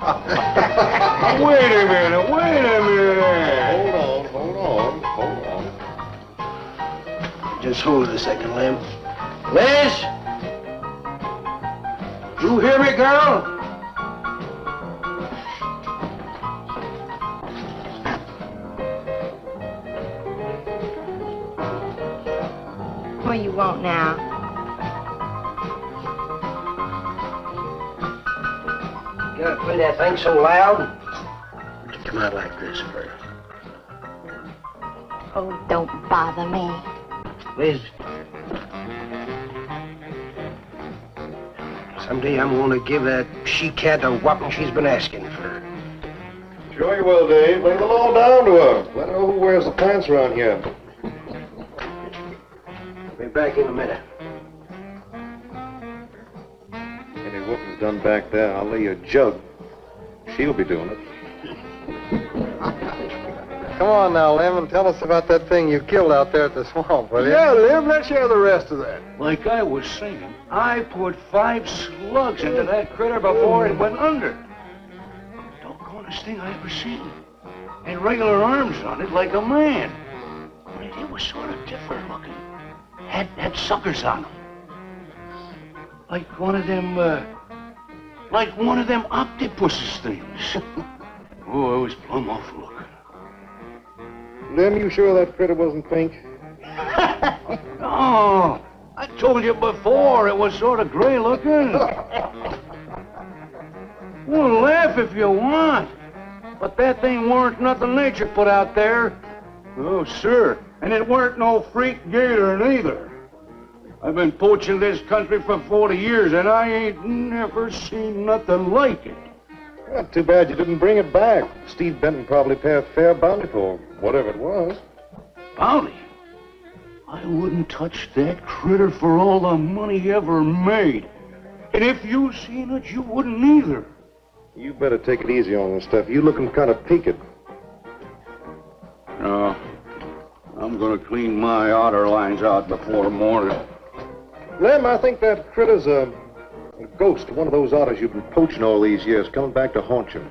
Wait a minute. Hold on. Just hold it a second, Lem. Liz? You hear me, girl? What do you want now? You gotta play that thing so loud. To come out like this first. Oh, don't bother me. Liz. Someday I'm gonna give that she-cat the whopping she's been asking for. Sure you will, Dave. Lay the law down to her. Let her know who wears the pants around here. Be back in a minute. Any whooping's done back there, I'll lay you a jug. She'll be doing it. Come on now, Lem, and tell us about that thing you killed out there at the swamp, will you? Yeah, Lem, let's hear the rest of that. Like I was saying, I put 5 slugs into that critter before it went under. Doggonest thing I ever seen. Had regular arms on it like a man. Only it was sort of different looking. Had suckers on them. Like one of them octopuses things. Oh, it was plumb awful looking. Lem, you sure that critter wasn't pink? No, I told you before, it was sort of gray looking. Well, laugh if you want. But that thing weren't nothing nature put out there. Oh, sir. And it weren't no freak gator neither. I've been poaching this country for 40 years, and I ain't never seen nothing like it. Well, too bad you didn't bring it back. Steve Benton probably pay a fair bounty for whatever it was. Bounty? I wouldn't touch that critter for all the money he ever made. And if you seen it, you wouldn't either. You better take it easy on this stuff. You looking kind of peaked. No. I'm gonna clean my outer lines out before morning. Lem, I think that critter's a ghost, one of those otters you've been poaching all these years, coming back to haunt you.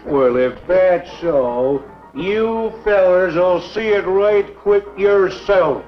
Well, if that's so, you fellers will see it right quick yourselves.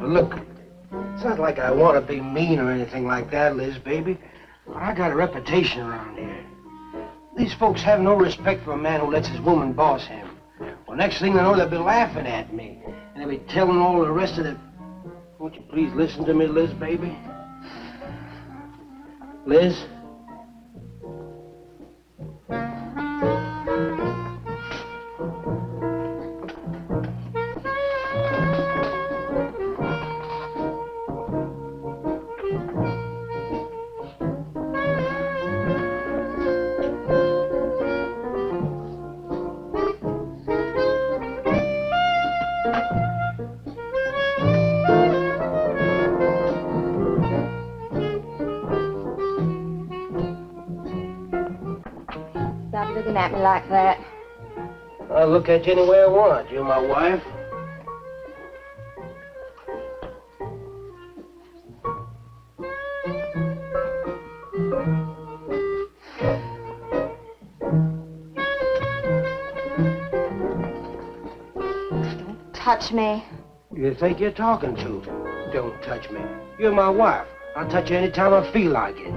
Look, it's not like I want to be mean or anything like that, Liz, baby. I got a reputation around here. These folks have no respect for a man who lets his woman boss him. Well, next thing they know, they'll be laughing at me. And they'll be telling all the rest of the... Won't you please listen to me, Liz, baby? Liz? Stop looking at me like that. I'll look at you any way I want. You're my wife. Don't touch me. You think you're talking to? Don't touch me. You're my wife. I'll touch you anytime I feel like it.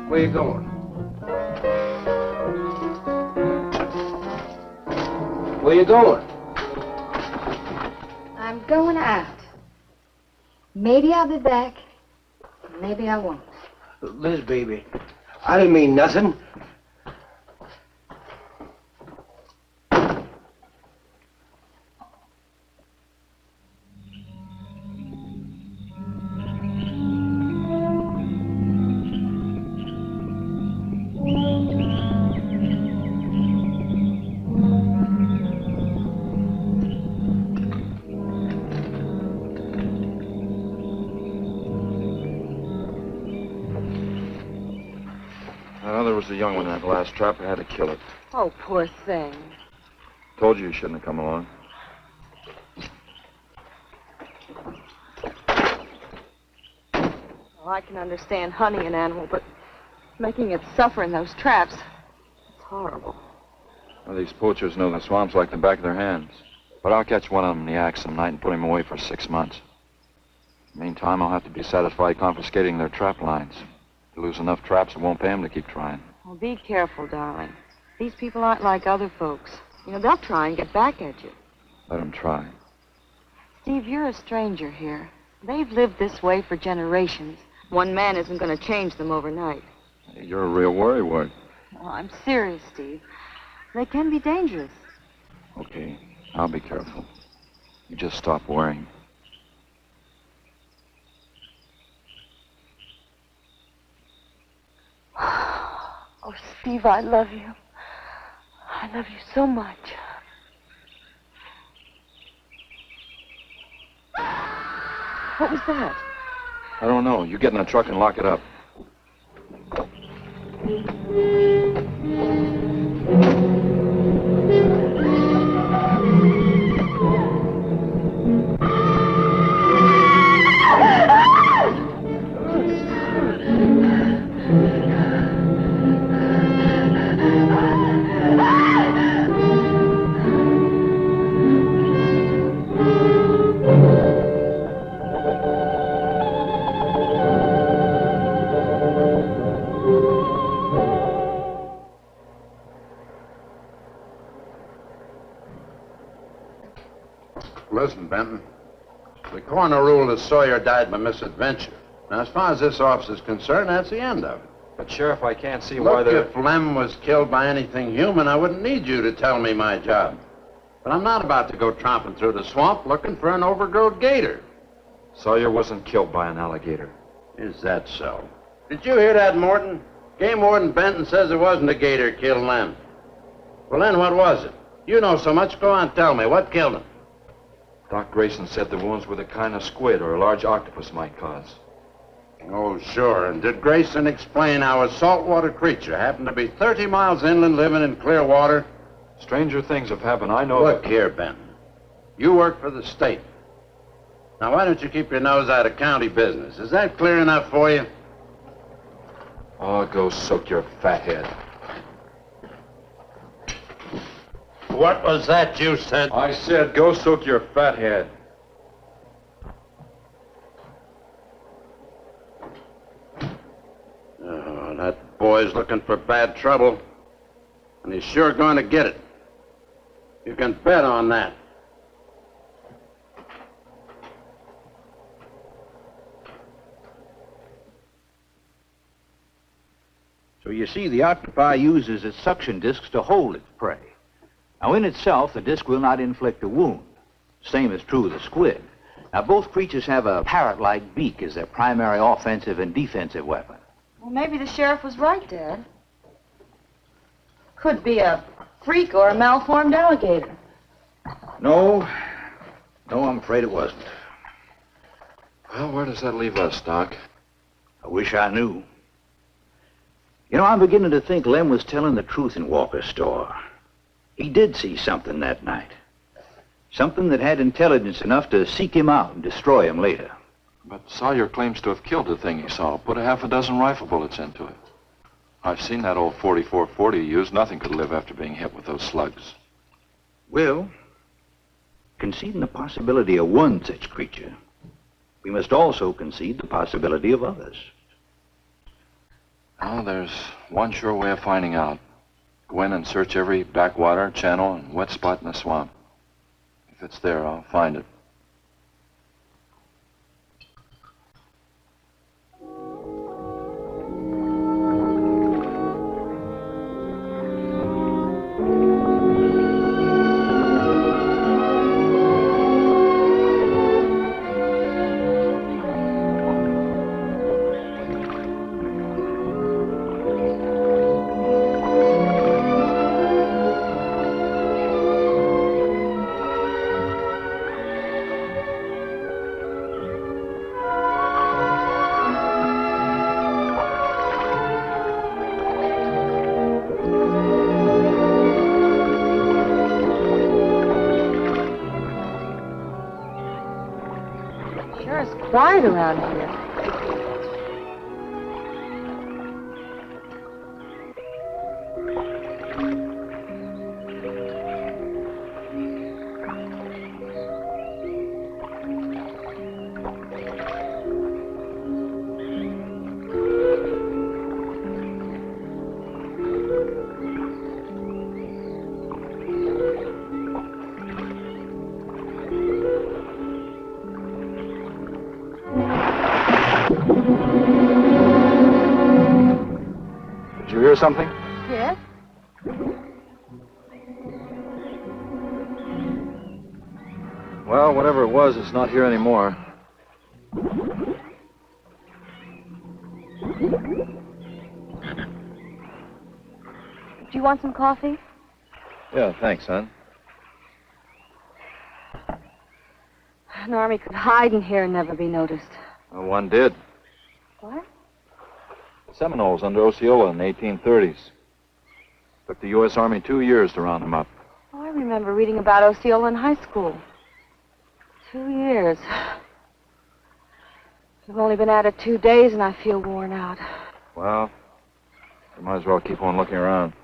Where you going? Where you going? I'm going out. Maybe I'll be back. Maybe I won't. Liz, baby, I didn't mean nothing. There was a young one in that last trap. I had to kill it. Oh, poor thing. Told you shouldn't have come along. Well, I can understand hunting an animal, but making it suffer in those traps, it's horrible. Well, these poachers know the swamps like the back of their hands. But I'll catch one of them in the act some night and put him away for 6 months. Meantime, I'll have to be satisfied confiscating their trap lines. If they lose enough traps, it won't pay them to keep trying. Well, be careful, darling. These people aren't like other folks. You know, they'll try and get back at you. Let them try. Steve, you're a stranger here. They've lived this way for generations. One man isn't going to change them overnight. You're a real worrywart. Well, I'm serious, Steve. They can be dangerous. Okay, I'll be careful. You just stop worrying. Oh, Steve, I love you. I love you so much. What was that? I don't know. You get in the truck and lock it up. Listen, Benton. The coroner ruled that Sawyer died by misadventure. Now, as far as this officer's concerned, that's the end of it. But, Sheriff, I can't see why Look, they're... if Lem was killed by anything human, I wouldn't need you to tell me my job. But I'm not about to go tromping through the swamp looking for an overgrown gator. Sawyer wasn't killed by an alligator. Is that so? Did you hear that, Morton? Game Warden Benton says it wasn't a gator killed Lem. Well, then what was it? You know so much, go on, tell me. What killed him? Doc Grayson said the wounds were the kind of squid or a large octopus might cause. Oh, sure. And did Grayson explain how a saltwater creature happened to be 30 miles inland living in clear water? Stranger things have happened, I know. Look here, Benton. You work for the state. Now, why don't you keep your nose out of county business? Is that clear enough for you? Oh, go soak your fat head. What was that you said? I said go soak your fat head. Oh, that boy's looking for bad trouble. And he's sure going to get it. You can bet on that. So you see, the octopi uses its suction discs to hold its prey. Now, in itself, the disc will not inflict a wound. Same is true of the squid. Now, both creatures have a parrot-like beak as their primary offensive and defensive weapon. Well, maybe the sheriff was right, Dad. Could be a freak or a malformed alligator. No, I'm afraid it wasn't. Well, where does that leave us, Doc? I wish I knew. You know, I'm beginning to think Lem was telling the truth in Walker's store. He did see something that night. Something that had intelligence enough to seek him out and destroy him later. But Sawyer claims to have killed the thing he saw. Put a half a dozen rifle bullets into it. I've seen that old 44-40 he used. Nothing could live after being hit with those slugs. Well, conceding the possibility of one such creature, we must also concede the possibility of others. Well, there's one sure way of finding out. Go in and search every backwater, channel, and wet spot in the swamp. If it's there, I'll find it. weird around here. Did you hear something? Yes? Well, whatever it was, it's not here anymore. Do you want some coffee? Yeah, thanks, son. An army could hide in here and never be noticed. Well, one did. What? The Seminoles under Osceola in the 1830s. Took the U.S. Army 2 years to round them up. Oh, I remember reading about Osceola in high school. 2 years. We've only been at it 2 days and I feel worn out. Well, you might as well keep on looking around.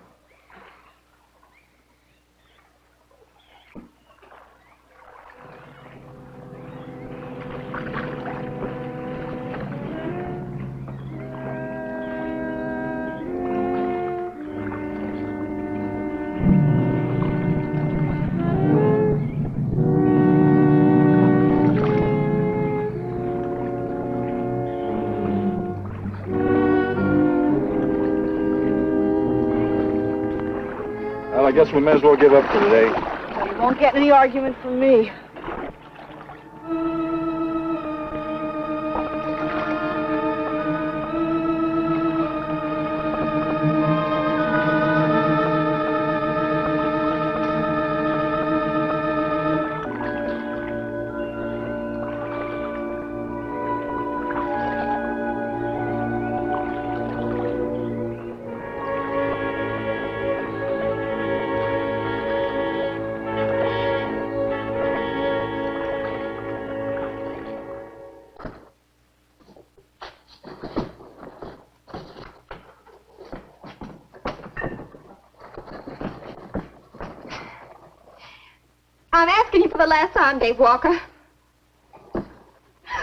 Well, I guess we may as well give up for today. So you won't get any argument from me. I'm asking you for the last time, Dave Walker.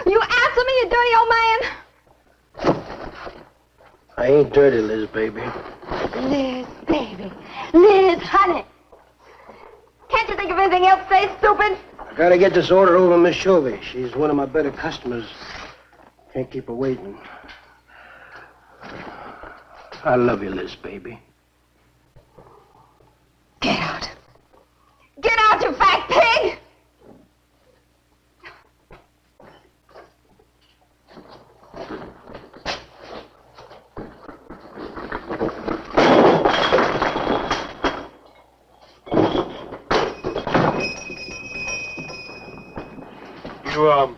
You answer me, you dirty old man. I ain't dirty, Liz, baby. Liz, baby. Liz, honey. Can't you think of anything else to say, stupid? I gotta get this order over to Miss Shovey. She's one of my better customers. Can't keep her waiting. I love you, Liz, baby. Get out. Get out, you fat pig! You,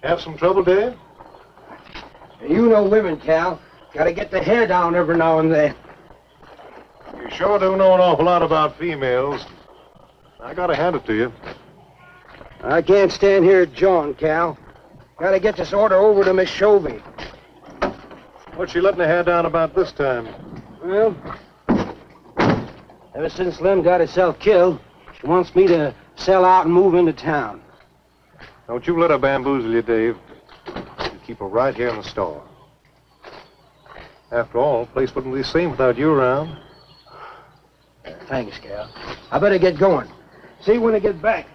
have some trouble, Dave? You know women, Cal. Gotta get the hair down every now and then. You sure do know an awful lot about females. I gotta hand it to you. I can't stand here jawing, Cal. Gotta get this order over to Miss Shovey. What's she letting her hair down about this time? Well, ever since Lem got herself killed, she wants me to sell out and move into town. Don't you let her bamboozle you, Dave. You keep her right here in the store. After all, the place wouldn't be the same without you around. Thanks, Cal. I better get going. See you when I get back.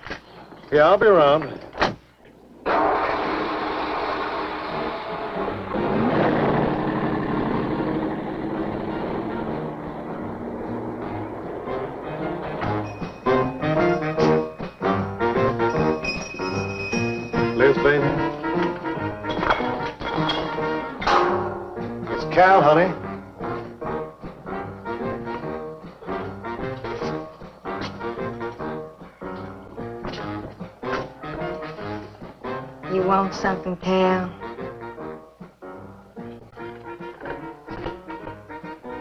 Yeah, I'll be around. Liz, baby. It's Cal, honey. You want something, Cal?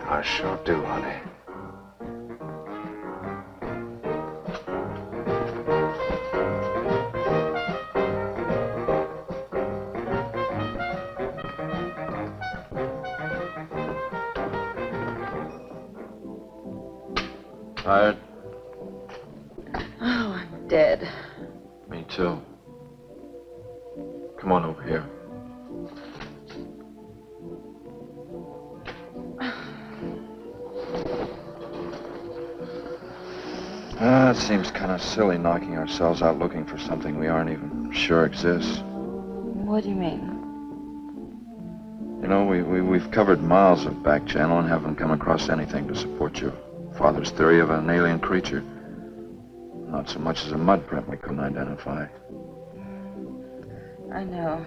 I sure do, honey. Tired? Oh, I'm dead. Me too. Come on over here. It seems kind of silly knocking ourselves out looking for something we aren't even sure exists. What do you mean? You know, we've covered miles of back channel and haven't come across anything to support your father's theory of an alien creature. Not so much as a mud print we couldn't identify. I know.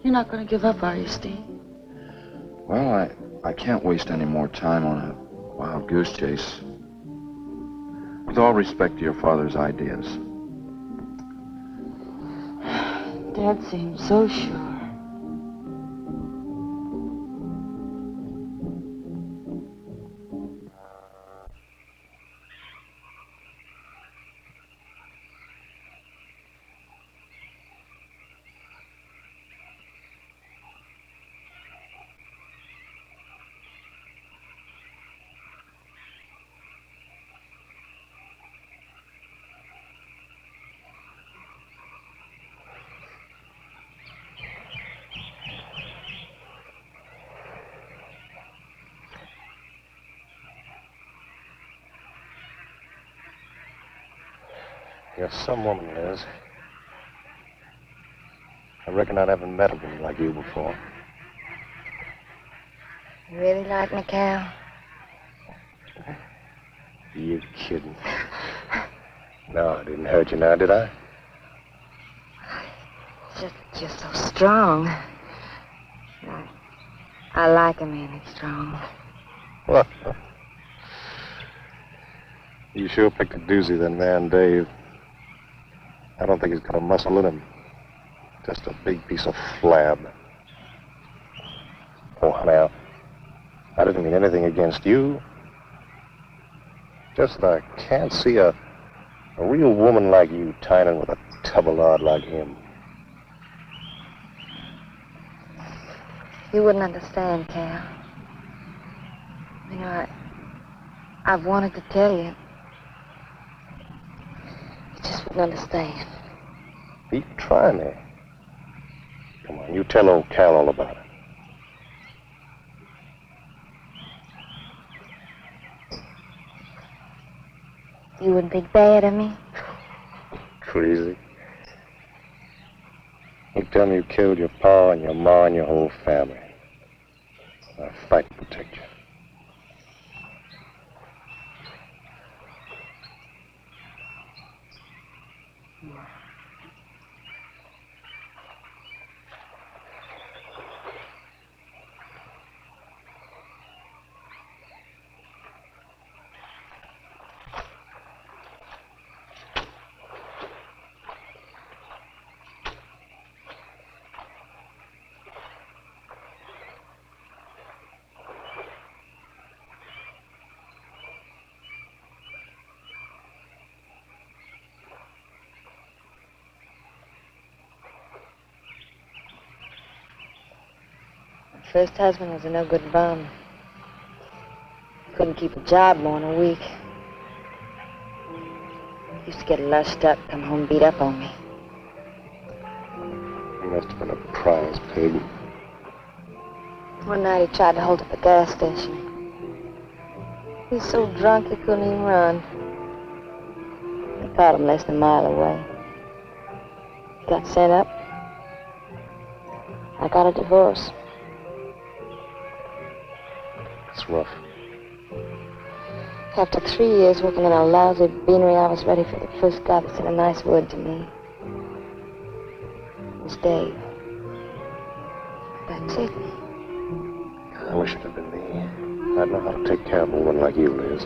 You're not going to give up, are you, Steve? Well, I can't waste any more time on a wild goose chase. With all respect to your father's ideas. Dad seems so sure. You're some woman, Liz. I reckon I haven't met a woman like you before. You really like me, Cal? You kidding? No, I didn't hurt you now, did I? You're so strong. I like a man that's strong. What? You sure picked a doozy, that man, Dave. I don't think he's got a muscle in him. Just a big piece of flab. Oh, honey, I didn't mean anything against you. Just that I can't see a real woman like you tying in with a tubbalard like him. You wouldn't understand, Cal. You know, I've wanted to tell you. You just wouldn't understand. Pete, try me. Come on, you tell old Cal all about it. You wouldn't think bad of me? Crazy. You tell me you killed your pa and your ma and your whole family. I'll fight to protect you. First husband was a no good bum. Couldn't keep a job more than a week. Used to get lushed up, come home beat up on me. He must have been a prize pig. One night he tried to hold up a gas station. He was so drunk he couldn't even run. I caught him less than a mile away. He got sent up. I got a divorce. It's rough. After 3 years working in a lousy beanery, I was ready for the first guy that said a nice word to me. It was Dave. That's it. I wish it had been me. I'd know how to take care of a woman like you, Liz.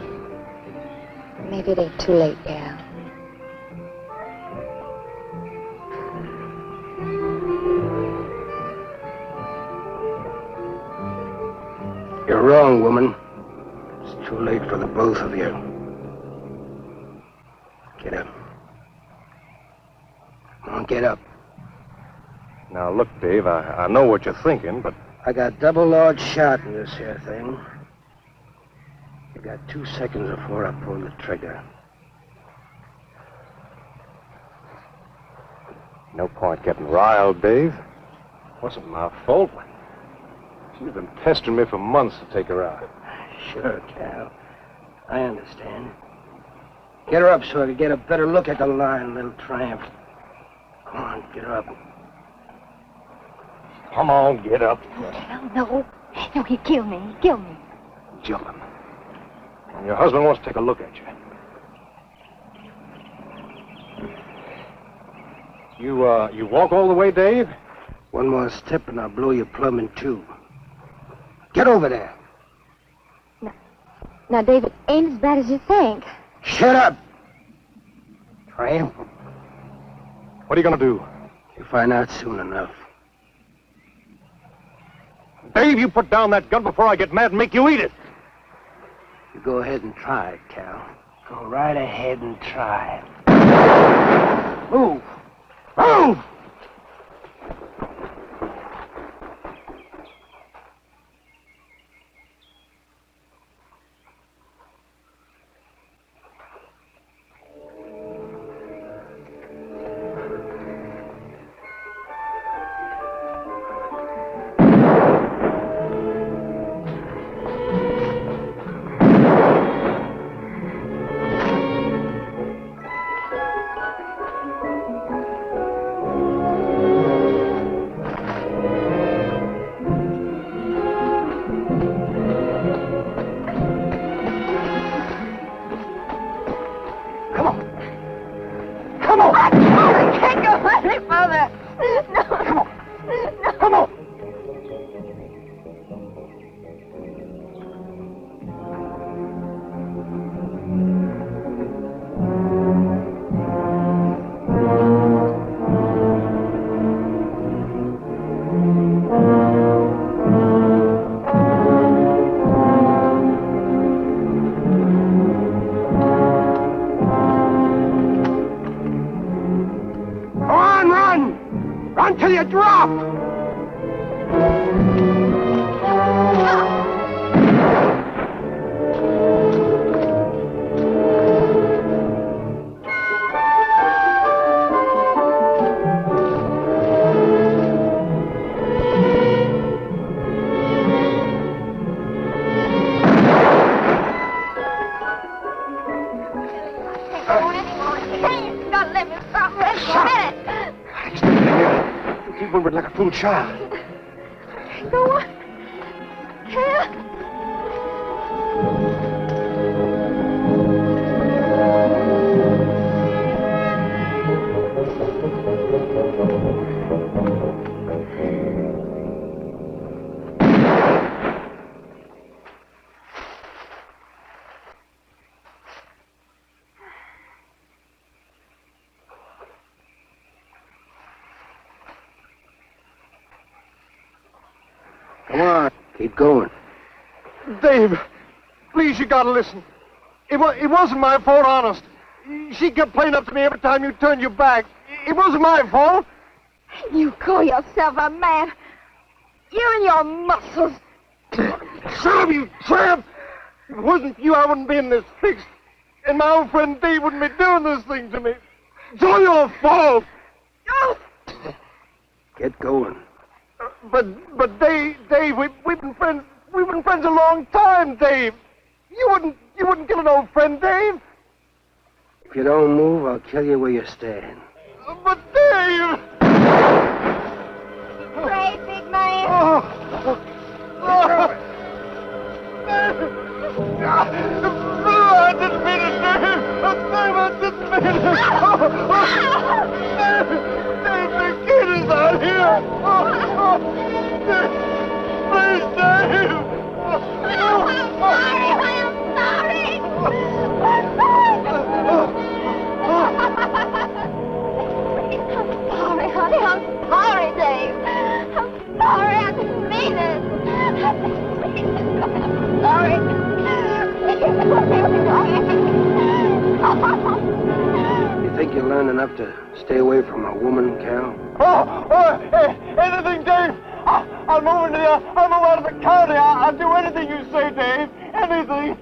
Maybe it ain't too late, Cal. You're wrong, woman. It's too late for the both of you. Get up. Come on, get up. Now, look, Dave, I know what you're thinking, but... I got double large shot in this here thing. If got 2 seconds before I pull the trigger. No point getting riled, Dave. Wasn't my fault. She's been pestering me for months to take her out. Sure, Cal. I understand. Get her up so I can get a better look at the line, little tramp. Come on, get her up. Come on, get up. Cal, no. No, he'd kill me. He'd kill me. Jumping. And your husband wants to take a look at you. You walk all the way, Dave? One more step and I'll blow you plumb in two. Get over there. Now, David, ain't as bad as you think. Shut up! Tramp. What are you going to do? You'll find out soon enough. Dave, you put down that gun before I get mad and make you eat it. You go ahead and try it, Cal. Go right ahead and try it. Move! Move! Until you drop! Like a fool child. Go on. Cal. Come on, keep going. Dave, please, you gotta listen. It wasn't my fault, honest. She kept playing up to me every time you turned your back. It wasn't my fault. You call yourself a man. You and your muscles. Shut up, you tramp! If it wasn't for you, I wouldn't be in this fix. And my old friend Dave wouldn't be doing this thing to me. It's all your fault. Oh. Get going. But Dave, we've been friends. We've been friends a long time, Dave. You wouldn't kill an old friend, Dave. If you don't move, I'll kill you where you stand. But Dave! Brave, big man. I didn't mean it, Dave. Dave, I didn't mean it. Dave, the kid is out here. Please, Dave. I'm sorry. I'm sorry, honey. I'm sorry, Dave. I'm sorry. I didn't mean it. I'm sorry. You think you learned enough to stay away from a woman, Cal? Anything, Dave. I'll move out of the county. I'll do anything you say, Dave. Anything.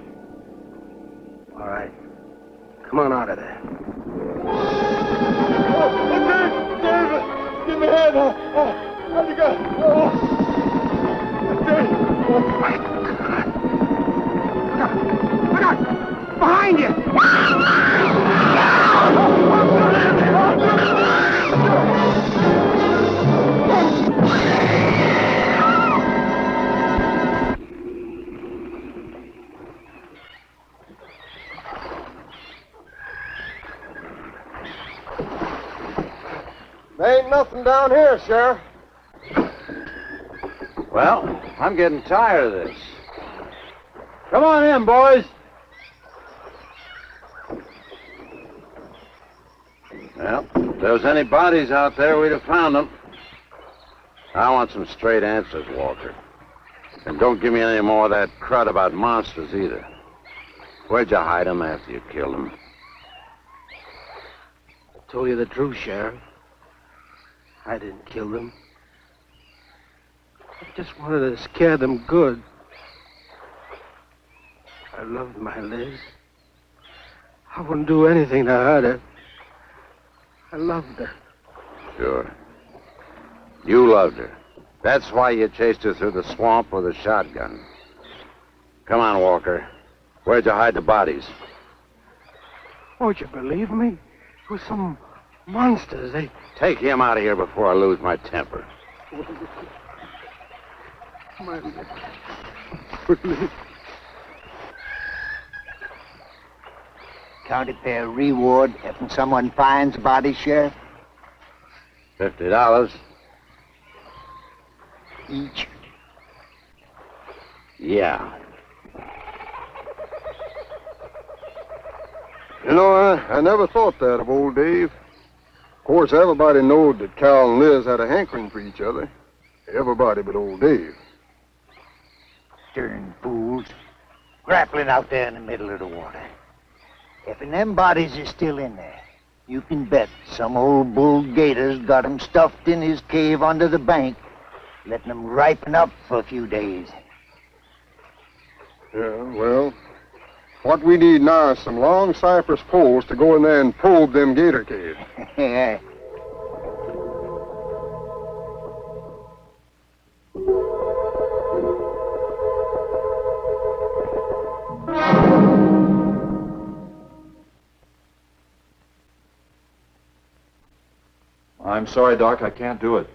Come on out of there. David! Give me a hand. How'd you go? David! Look out! Behind you! There ain't nothing down here, Sheriff. Well, I'm getting tired of this. Come on in, boys. Well, if there was any bodies out there, we'd have found them. I want some straight answers, Walker. And don't give me any more of that crud about monsters either. Where'd you hide them after you killed them? I told you the truth, Sheriff. I didn't kill them. I just wanted to scare them good. I loved my Liz. I wouldn't do anything to hurt her. I loved her. Sure. You loved her. That's why you chased her through the swamp with a shotgun. Come on, Walker. Where'd you hide the bodies? Won't you believe me? It was some monsters. They... Take him out of here before I lose my temper. My... County fair reward if someone finds a body, Sheriff? $50. Each. Yeah. You know, I never thought that of old Dave. Of course, everybody knowed that Cal and Liz had a hankering for each other. Everybody but old Dave. Darn fools. Grappling out there in the middle of the water. If them bodies is still in there, you can bet some old bull gator's got 'em stuffed in his cave under the bank, letting 'em ripen up for a few days. Yeah, well, what we need now is some long cypress poles to go in there and probe them gator caves. Yeah. I'm sorry, Doc, I can't do it.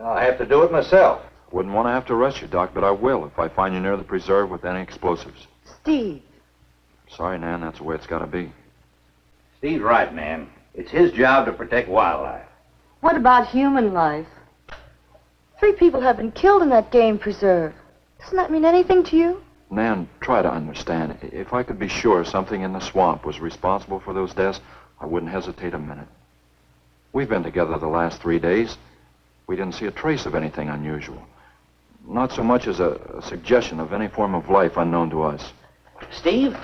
I'll have to do it myself. Wouldn't want to have to arrest you, Doc, but I will if I find you near the preserve with any explosives. Steve. Sorry, Nan, that's the way it's got to be. Steve's right, Nan. It's his job to protect wildlife. What about human life? 3 people have been killed in that game preserve. Doesn't that mean anything to you? Nan, try to understand. If I could be sure something in the swamp was responsible for those deaths, I wouldn't hesitate a minute. We've been together the last 3 days. We didn't see a trace of anything unusual. Not so much as a suggestion of any form of life unknown to us. Steve,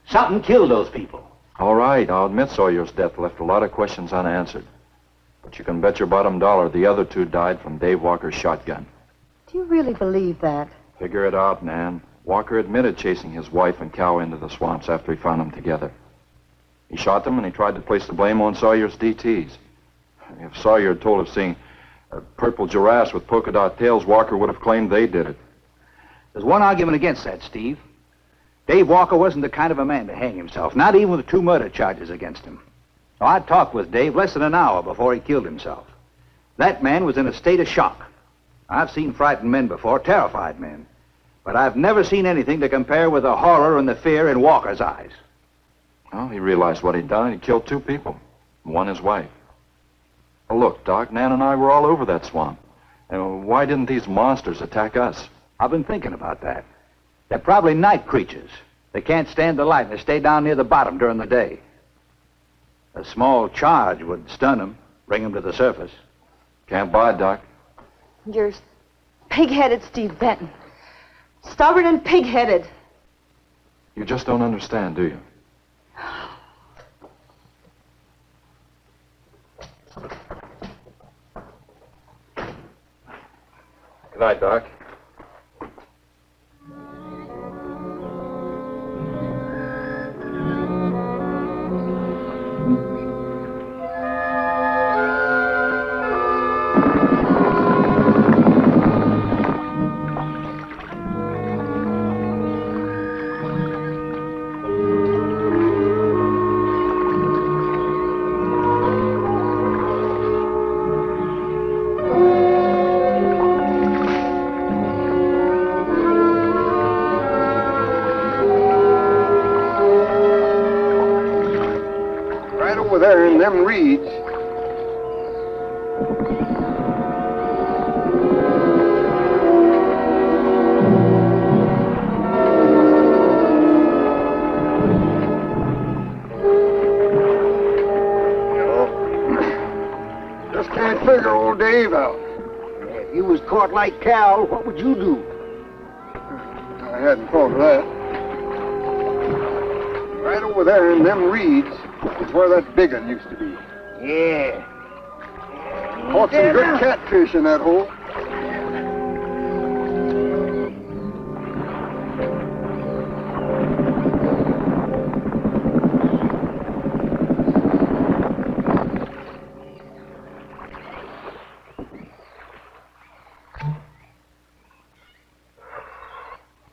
something killed those people. All right, I'll admit Sawyer's death left a lot of questions unanswered. But you can bet your bottom dollar the other 2 died from Dave Walker's shotgun. Do you really believe that? Figure it out, Nan. Walker admitted chasing his wife and cow into the swamps after he found them together. He shot them and he tried to place the blame on Sawyer's DTs. If Sawyer had told of seeing purple giraffes with polka dot tails, Walker would have claimed they did it. There's one argument against that, Steve. Dave Walker wasn't the kind of a man to hang himself, not even with 2 murder charges against him. Now, I talked with Dave less than an hour before he killed himself. That man was in a state of shock. I've seen frightened men before, terrified men. But I've never seen anything to compare with the horror and the fear in Walker's eyes. Well, he realized what he'd done. He killed 2 people, one his wife. Well, look, Doc, Nan and I were all over that swamp. And why didn't these monsters attack us? I've been thinking about that. They're probably night creatures. They can't stand the light and they stay down near the bottom during the day. A small charge would stun them, bring them to the surface. Can't buy it, Doc. You're pig-headed, Steve Benton. Stubborn and pig-headed. You just don't understand, do you? Good night, Doc. in them reeds. Just can't figure old Dave out. If you was caught like Cal, what would you do? I hadn't thought of that. Right over there in them reeds is where that big one used to be. Yeah. Caught some good catfish in that hole.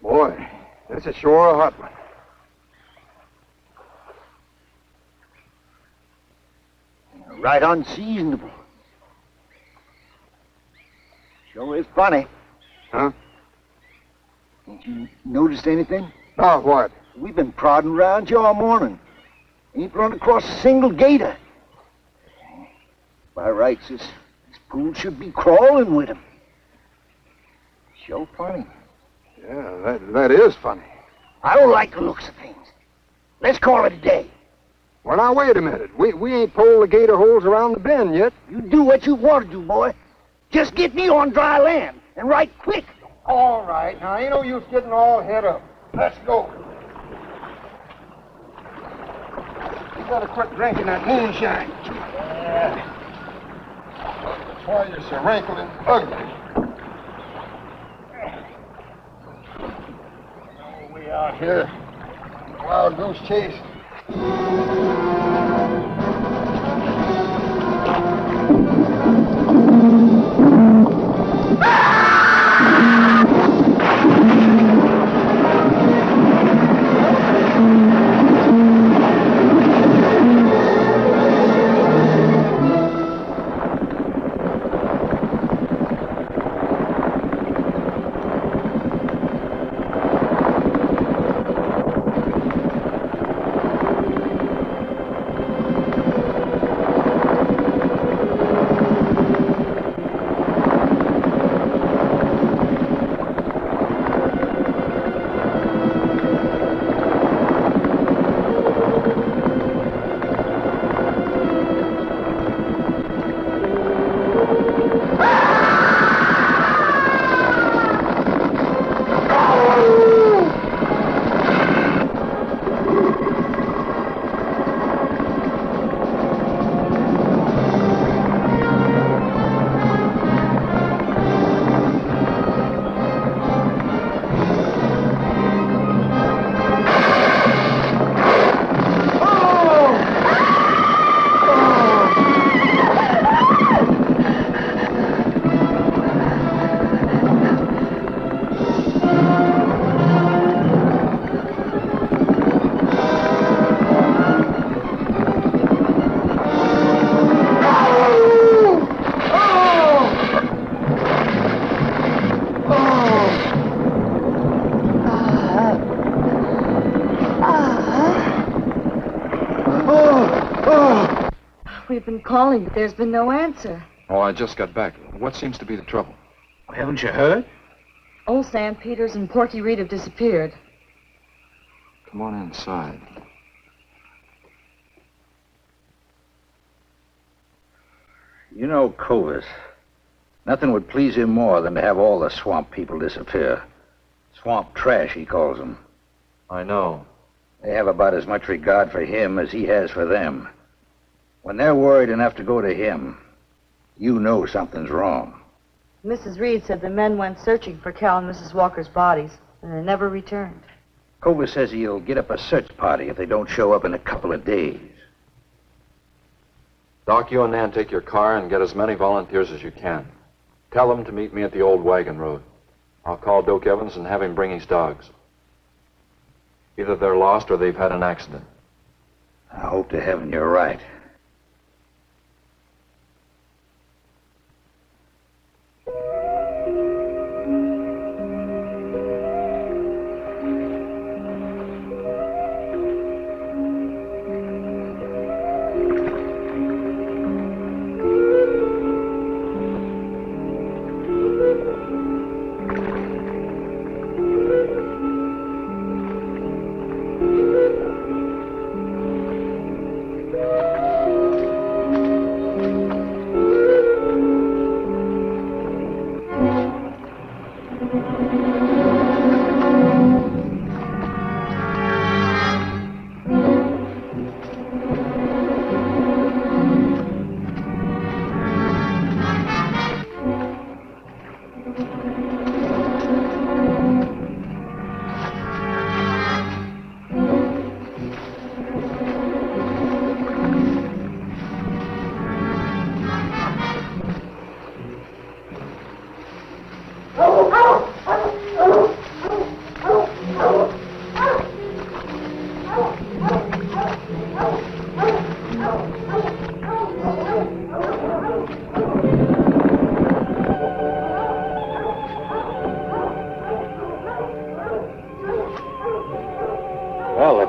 Boy, this is sure a hot one. Right unseasonable. Sure is funny. Huh? Ain't you noticed anything? Oh, what? We've been prodding around you all morning. Ain't run across a single gator. By rights, this pool should be crawling with 'em. Sure funny. Yeah, that is funny. I don't like the looks of things. Let's call it a day. Well, now, wait a minute. We ain't pulled the gator holes around the bend yet. You do what you want to do, boy. Just get me on dry land, and right quick. All right. Now, ain't no use getting all head up. Let's go. You better quit drinking that moonshine. Yeah. That's why you're so wrinkled and ugly. Oh, we out here. Wild goose chase. We've been calling, but there's been no answer. Oh, I just got back. What seems to be the trouble? Haven't you heard? Old Sam Peters and Porky Reed have disappeared. Come on inside. You know, Clovis, nothing would please him more than to have all the swamp people disappear. Swamp trash, he calls them. I know. They have about as much regard for him as he has for them. When they're worried enough to go to him, you know something's wrong. Mrs. Reed said the men went searching for Cal and Mrs. Walker's bodies, and they never returned. Clovis says he'll get up a search party if they don't show up in a couple of days. Doc, you and Nan take your car and get as many volunteers as you can. Tell them to meet me at the old wagon road. I'll call Doak Evans and have him bring his dogs. Either they're lost or they've had an accident. I hope to heaven you're right.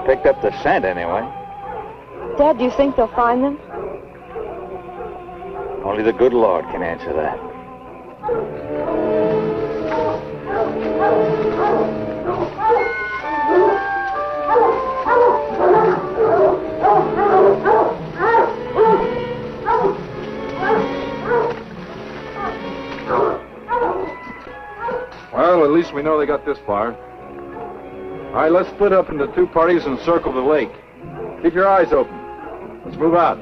picked up the scent anyway. Dad, do you think they'll find them? Only the good Lord can answer that. Well, at least we know they got this far. All right, let's split up into two parties and circle the lake. Keep your eyes open. Let's move out.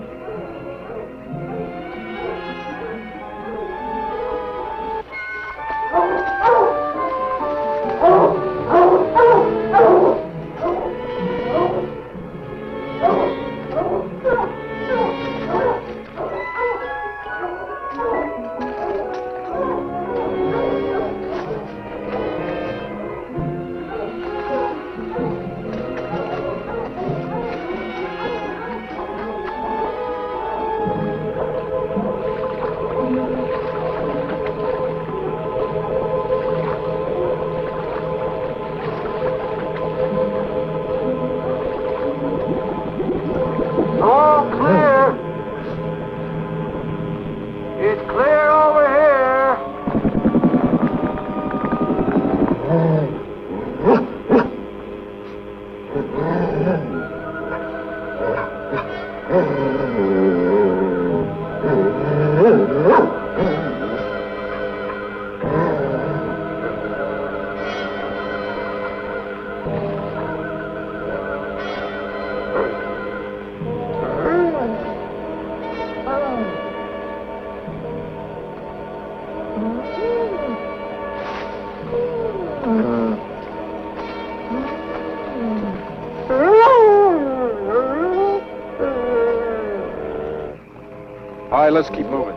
All right, let's keep moving.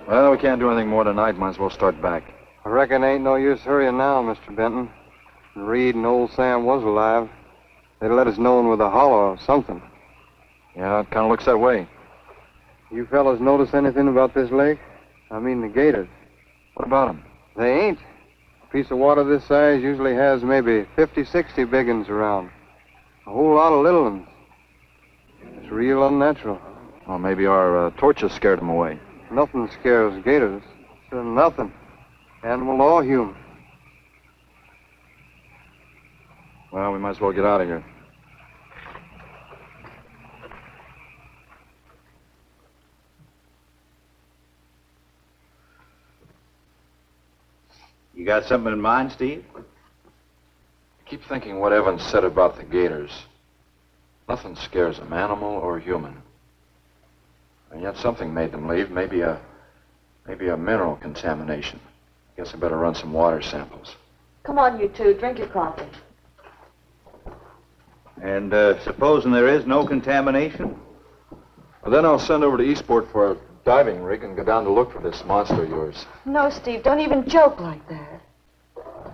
Well, we can't do anything more tonight. Might as well start back. I reckon ain't no use hurrying now, Mr. Benton. Reed and old Sam was alive. They'd let us know with a holler or something. Yeah, it kind of looks that way. You fellas notice anything about this lake? I mean the gators. What about them? They ain't. A piece of water this size usually has maybe 50, 60 big uns around. A whole lot of little ones. It's real unnatural. Well, maybe our torches scared them away. Nothing scares gators. Nothing. Animal or human. Well, we might as well get out of here. You got something in mind, Steve? I keep thinking what Evans said about the gators. Nothing scares them, animal or human. And yet something made them leave. Maybe a mineral contamination. Guess I better run some water samples. Come on, you two. Drink your coffee. And supposing there is no contamination? Well, then I'll send over to Eastport for a diving rig and go down to look for this monster of yours. No, Steve, don't even joke like that.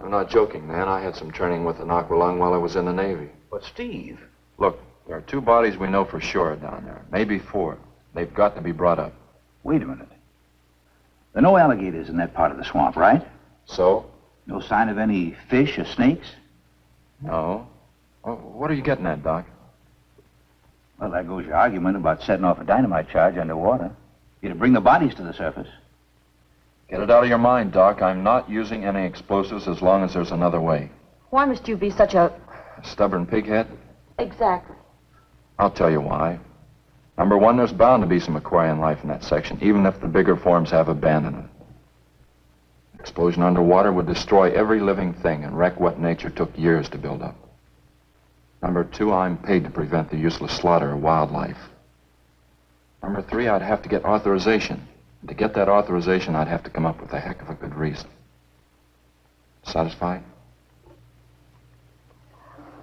I'm not joking, man. I had some training with an aqualung while I was in the Navy. But, Steve... Look, there are 2 bodies we know for sure down there. Maybe 4. They've got to be brought up. Wait a minute. There are no alligators in that part of the swamp, right? So? No sign of any fish or snakes? No. Well, what are you getting at, Doc? Well, there goes your argument about setting off a dynamite charge underwater. You're to bring the bodies to the surface. Get it out of your mind, Doc. I'm not using any explosives as long as there's another way. Why must you be such a... A stubborn pighead? Exactly. I'll tell you why. Number 1, there's bound to be some aquarian life in that section, even if the bigger forms have abandoned it. Explosion underwater would destroy every living thing and wreck what nature took years to build up. Number 2, I'm paid to prevent the useless slaughter of wildlife. Number 3, I'd have to get authorization. And to get that authorization, I'd have to come up with a heck of a good reason. Satisfied?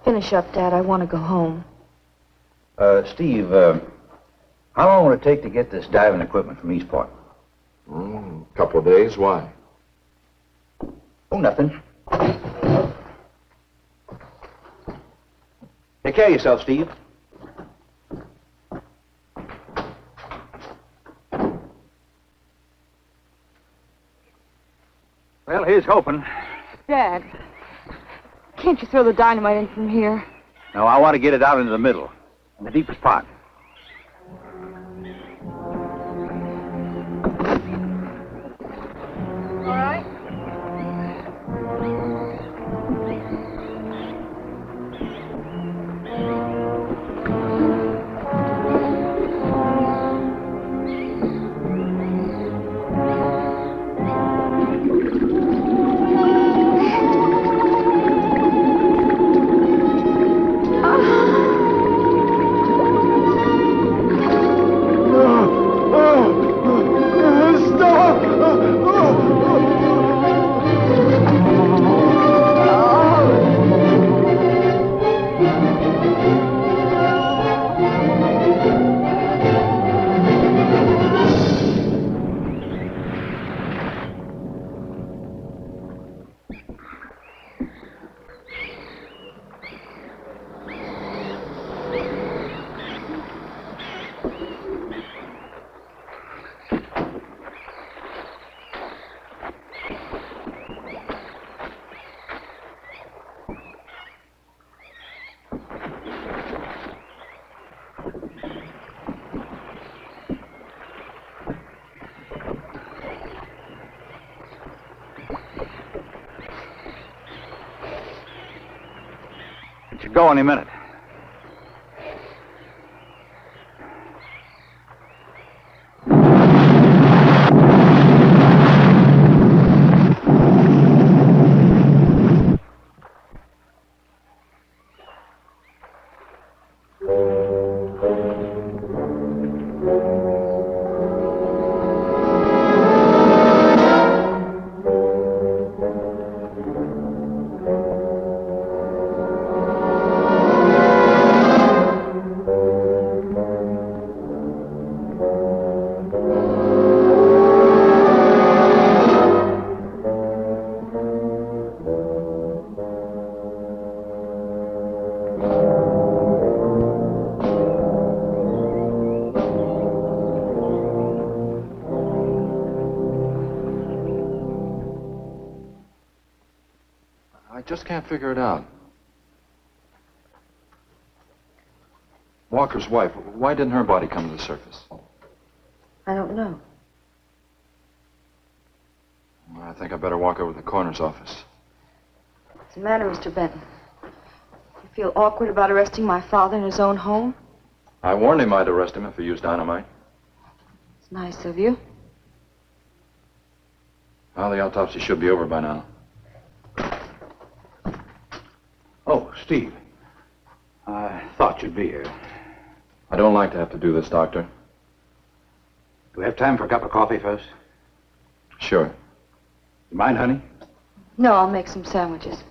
Finish up, Dad. I want to go home. Steve, how long will it take to get this diving equipment from Eastport? Couple of days. Why? Oh, nothing. Take care of yourself, Steve. Well, here's hoping. Dad, can't you throw the dynamite in from here? No, I want to get it out into the middle, in the deepest part. All right. It should go any minute. I just can't figure it out. Walker's wife, why didn't her body come to the surface? I don't know. I think I better walk over to the coroner's office. What's the matter, Mr. Benton? You feel awkward about arresting my father in his own home? I warned him I'd arrest him if he used dynamite. It's nice of you. Well, the autopsy should be over by now. Oh, Steve. I thought you'd be here. I don't like to have to do this, Doctor. Do we have time for a cup of coffee first? Sure. You mind, honey? No, I'll make some sandwiches.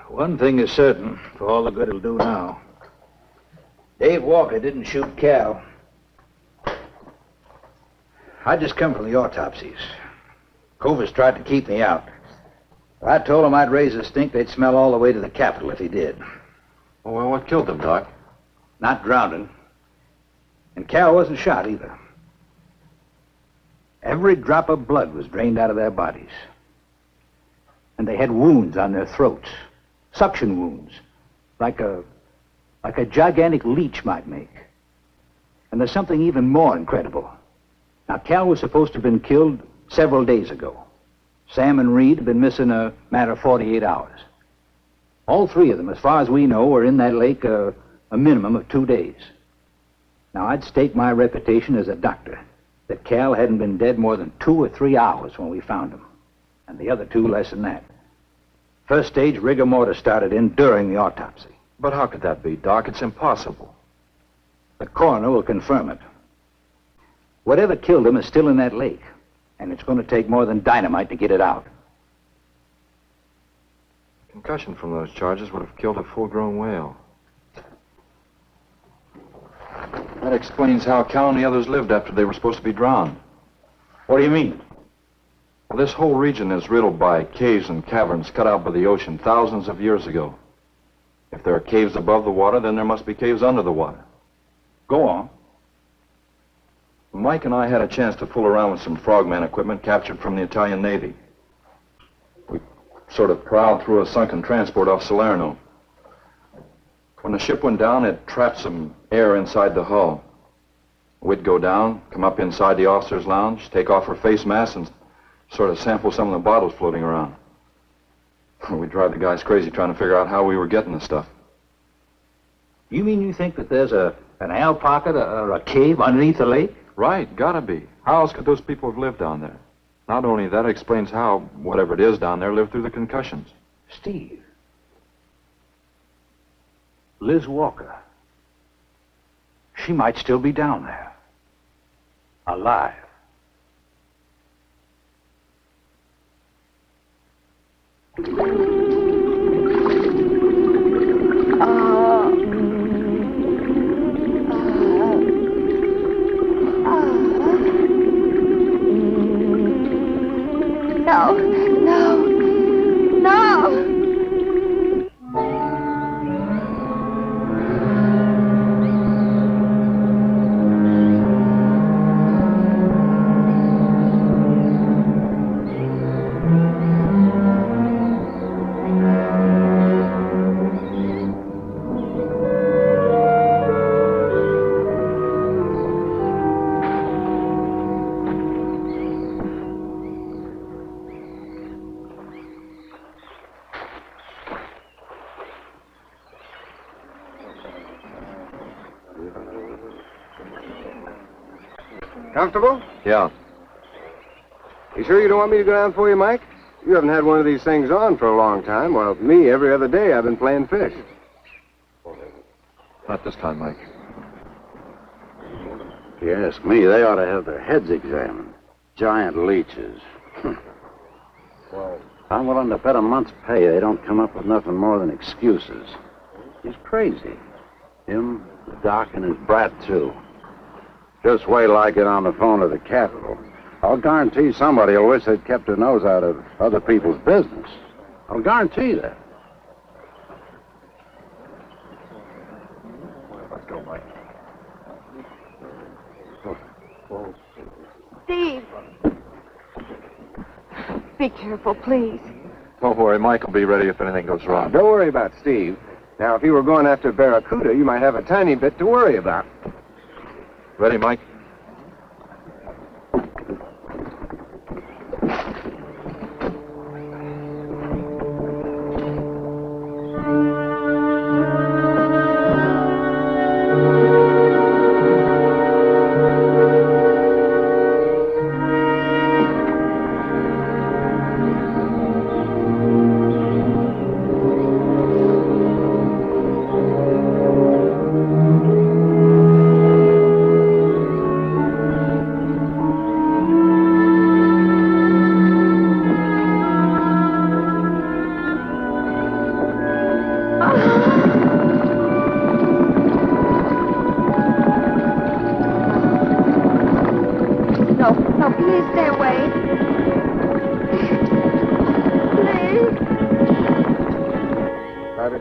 One thing is certain, for all the good it'll do now. Dave Walker didn't shoot Cal. I just come from the autopsies. Covers tried to keep me out. I told him I'd raise a stink they'd smell all the way to the Capitol if he did. Well, what killed them, Doc? Not drowning. And Cal wasn't shot either. Every drop of blood was drained out of their bodies. And they had wounds on their throats. Suction wounds. Like a gigantic leech might make. And there's something even more incredible. Now, Cal was supposed to have been killed several days ago. Sam and Reed have been missing a matter of 48 hours. All three of them, as far as we know, were in that lake a minimum of 2 days. Now, I'd stake my reputation as a doctor that Cal hadn't been dead more than 2 or 3 hours when we found him. And the other two less than that. First stage rigor mortis started in during the autopsy. But how could that be, Doc? It's impossible. The coroner will confirm it. Whatever killed him is still in that lake, and it's going to take more than dynamite to get it out. Concussion from those charges would have killed a full-grown whale. That explains how Cal and the others lived after they were supposed to be drowned. What do you mean? Well, this whole region is riddled by caves and caverns cut out by the ocean thousands of years ago. If there are caves above the water, then there must be caves under the water. Go on. Mike and I had a chance to fool around with some frogman equipment captured from the Italian Navy. We sort of prowled through a sunken transport off Salerno. When the ship went down, it trapped some air inside the hull. We'd go down, come up inside the officer's lounge, take off her face mask, and sort of sample some of the bottles floating around. We'd drive the guys crazy trying to figure out how we were getting the stuff. You mean you think that there's an air pocket or a cave underneath the lake? Right, gotta be. How else could those people have lived down there? Not only that, it explains how, whatever it is down there, lived through the concussions. Steve. Liz Walker. She might still be down there. Alive. No, no, no. Comfortable? Yeah. You sure you don't want me to go down for you, Mike? You haven't had one of these things on for a long time. Well, me, every other day I've been playing fish. Not this time, Mike. If you ask me, they ought to have their heads examined. Giant leeches. Well, I'm willing to bet a month's pay they don't come up with nothing more than excuses. He's crazy. Him, the doc, and his brat, too. Just wait till I get on the phone to the Capitol. I'll guarantee somebody will wish they'd kept their nose out of other people's business. I'll guarantee that. Let's go, Mike. Steve. Be careful, please. Don't worry, Mike will be ready if anything goes wrong. Don't worry about Steve. Now, if you were going after Barracuda, you might have a tiny bit to worry about. Ready, Mike?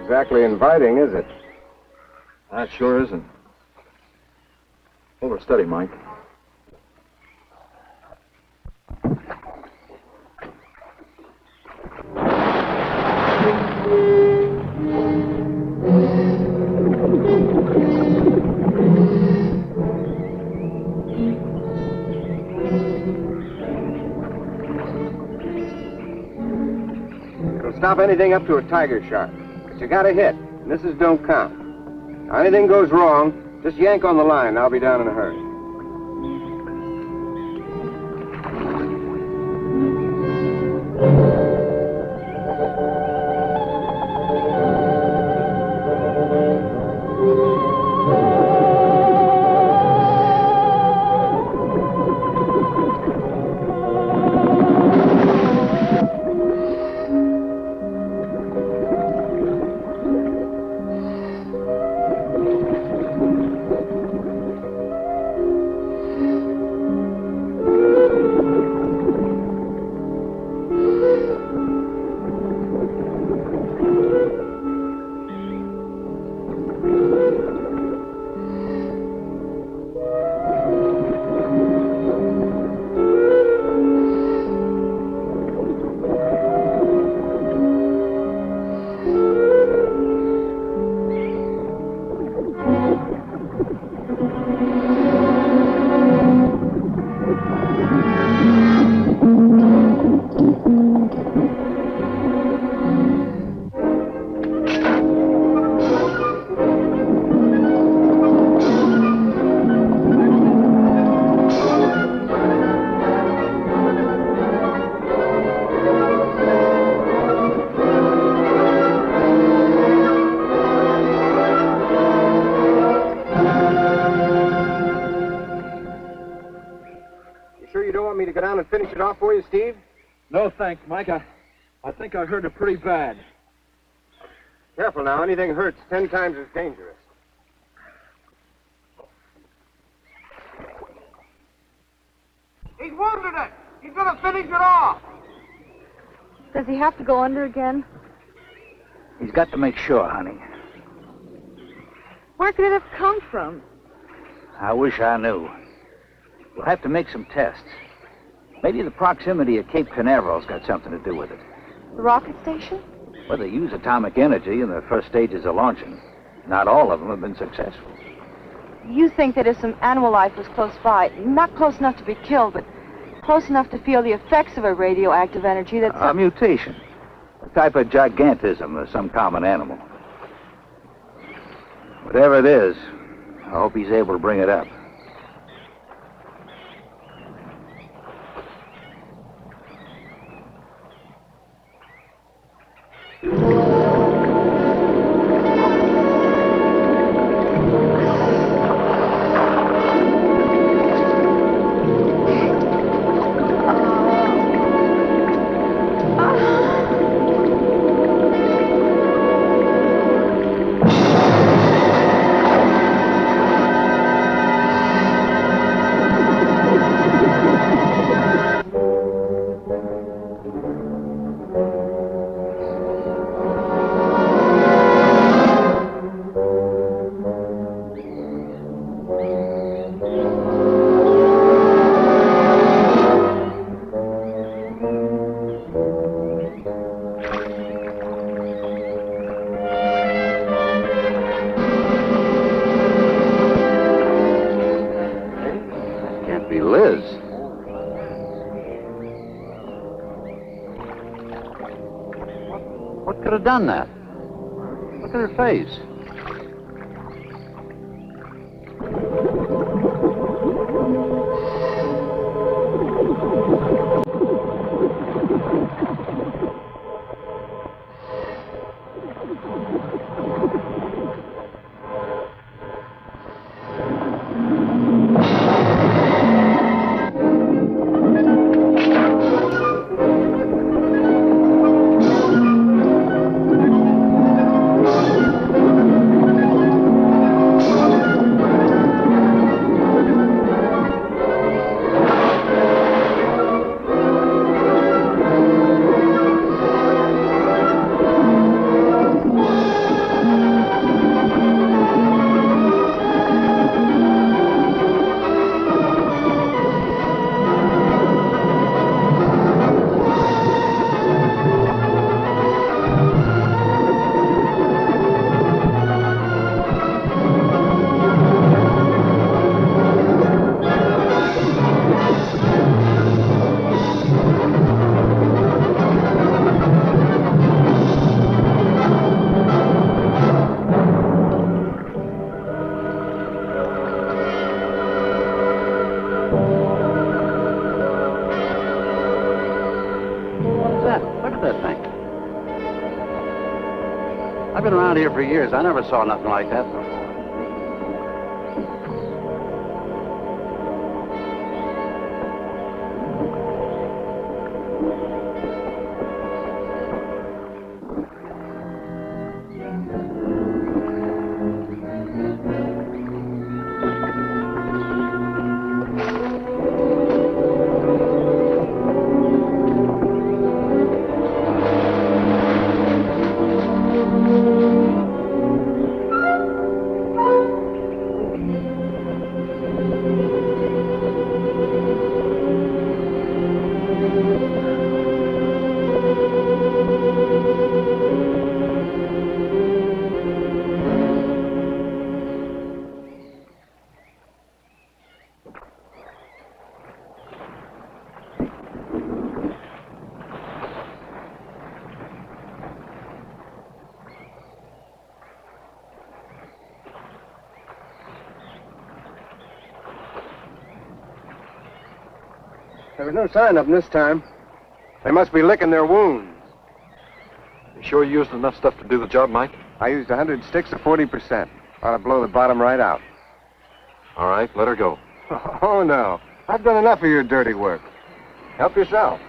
Exactly inviting, is it? That sure isn't. Hold her steady, Mike. It'll stop anything up to a tiger shark. You got a hit. Misses don't count. Now, anything goes wrong, just yank on the line. I'll be down in a hurry. sure want me to go down and finish it off for you, Steve? No, thanks, Mike. I think I hurt it pretty bad. Careful now. Anything hurts 10 times as dangerous. He's wounded it. He's going to finish it off. Does he have to go under again? He's got to make sure, honey. Where could it have come from? I wish I knew. We'll have to make some tests. Maybe the proximity of Cape Canaveral's got something to do with it. The rocket station? Well, they use atomic energy in the first stages of launching. Not all of them have been successful. You think that if some animal life was close by, not close enough to be killed, but close enough to feel the effects of a radioactive energy, that's... A mutation. A type of gigantism of some common animal. Whatever it is, I hope he's able to bring it up. What could have done that? Look at her face. I've been around here for years. I never saw nothing like that before. There was no sign of them this time. They must be licking their wounds. You sure you used enough stuff to do the job, Mike? I used 100 sticks of 40%. Ought to blow the bottom right out. All right, let her go. Oh, no. I've done enough of your dirty work. Help yourself.